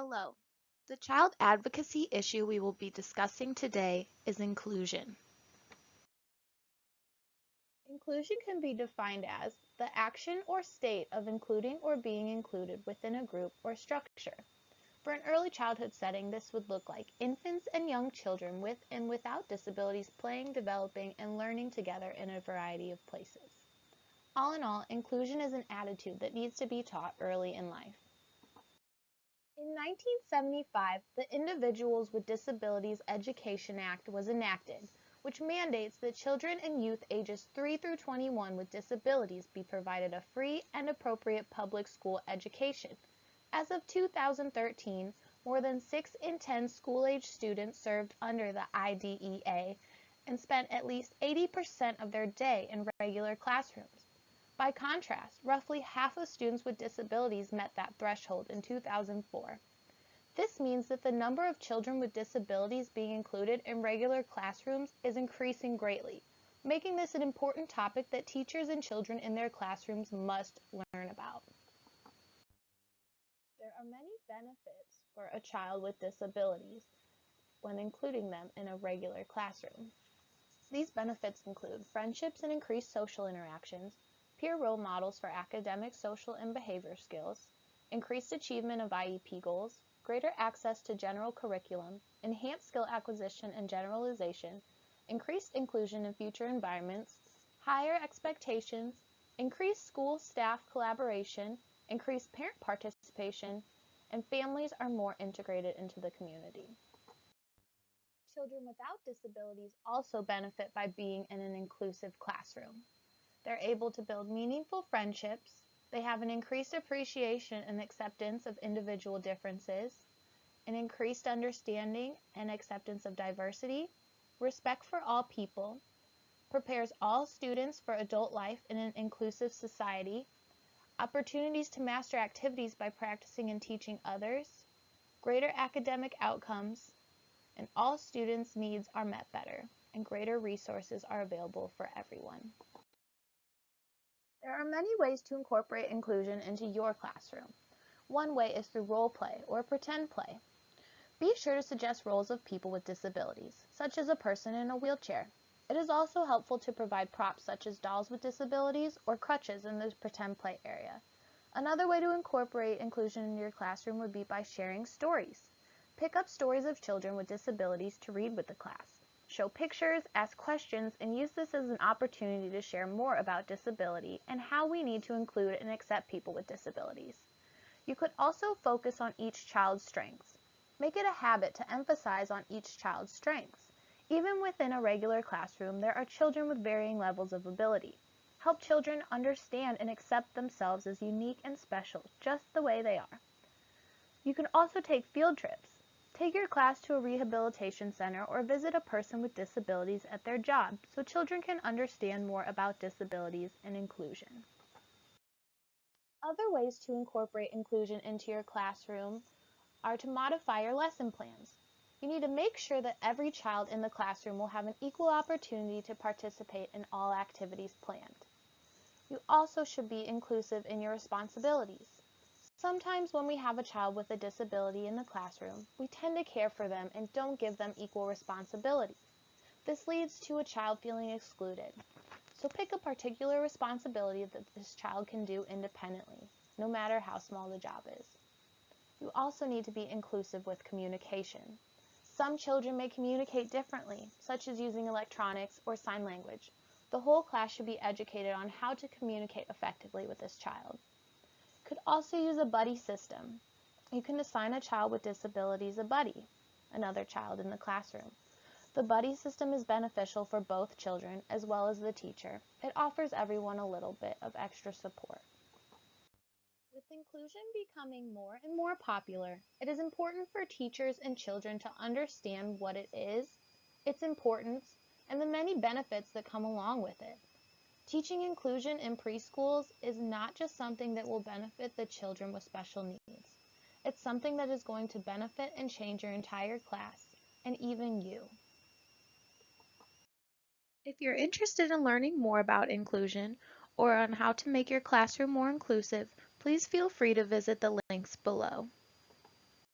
Hello. The child advocacy issue we will be discussing today is inclusion. Inclusion can be defined as the action or state of including or being included within a group or structure. For an early childhood setting, this would look like infants and young children with and without disabilities playing, developing, and learning together in a variety of places. All in all, inclusion is an attitude that needs to be taught early in life. In 1975, the Individuals with Disabilities Education Act was enacted, which mandates that children and youth ages 3 through 21 with disabilities be provided a free and appropriate public school education. As of 2013, more than 6 in 10 school-age students served under the IDEA and spent at least 80% of their day in regular classrooms. By contrast, roughly half of students with disabilities met that threshold in 2004. This means that the number of children with disabilities being included in regular classrooms is increasing greatly, making this an important topic that teachers and children in their classrooms must learn about. There are many benefits for a child with disabilities when including them in a regular classroom. These benefits include friendships and increased social interactions, peer role models for academic, social, and behavior skills, increased achievement of IEP goals, greater access to general curriculum, enhanced skill acquisition and generalization, increased inclusion in future environments, higher expectations, increased school staff collaboration, increased parent participation, and families are more integrated into the community. Children without disabilities also benefit by being in an inclusive classroom. They're able to build meaningful friendships. They have an increased appreciation and acceptance of individual differences, an increased understanding and acceptance of diversity, respect for all people, prepares all students for adult life in an inclusive society, opportunities to master activities by practicing and teaching others, greater academic outcomes, and all students' needs are met better, and greater resources are available for everyone. There are many ways to incorporate inclusion into your classroom. One way is through role play or pretend play. Be sure to suggest roles of people with disabilities, such as a person in a wheelchair. It is also helpful to provide props such as dolls with disabilities or crutches in the pretend play area. Another way to incorporate inclusion into your classroom would be by sharing stories. Pick up stories of children with disabilities to read with the class. Show pictures, ask questions, and use this as an opportunity to share more about disability and how we need to include and accept people with disabilities. You could also focus on each child's strengths. Make it a habit to emphasize on each child's strengths. Even within a regular classroom, there are children with varying levels of ability. Help children understand and accept themselves as unique and special, just the way they are. You can also take field trips. Take your class to a rehabilitation center or visit a person with disabilities at their job so children can understand more about disabilities and inclusion. Other ways to incorporate inclusion into your classroom are to modify your lesson plans. You need to make sure that every child in the classroom will have an equal opportunity to participate in all activities planned. You also should be inclusive in your responsibilities. Sometimes when we have a child with a disability in the classroom, we tend to care for them and don't give them equal responsibilities. This leads to a child feeling excluded. So pick a particular responsibility that this child can do independently, no matter how small the job is. You also need to be inclusive with communication. Some children may communicate differently, such as using electronics or sign language. The whole class should be educated on how to communicate effectively with this child. Could also use a buddy system. You can assign a child with disabilities a buddy, another child in the classroom. The buddy system is beneficial for both children as well as the teacher. It offers everyone a little bit of extra support. With inclusion becoming more and more popular, it is important for teachers and children to understand what it is, its importance, and the many benefits that come along with it. Teaching inclusion in preschools is not just something that will benefit the children with special needs. It's something that is going to benefit and change your entire class, and even you. If you're interested in learning more about inclusion or on how to make your classroom more inclusive, please feel free to visit the links below.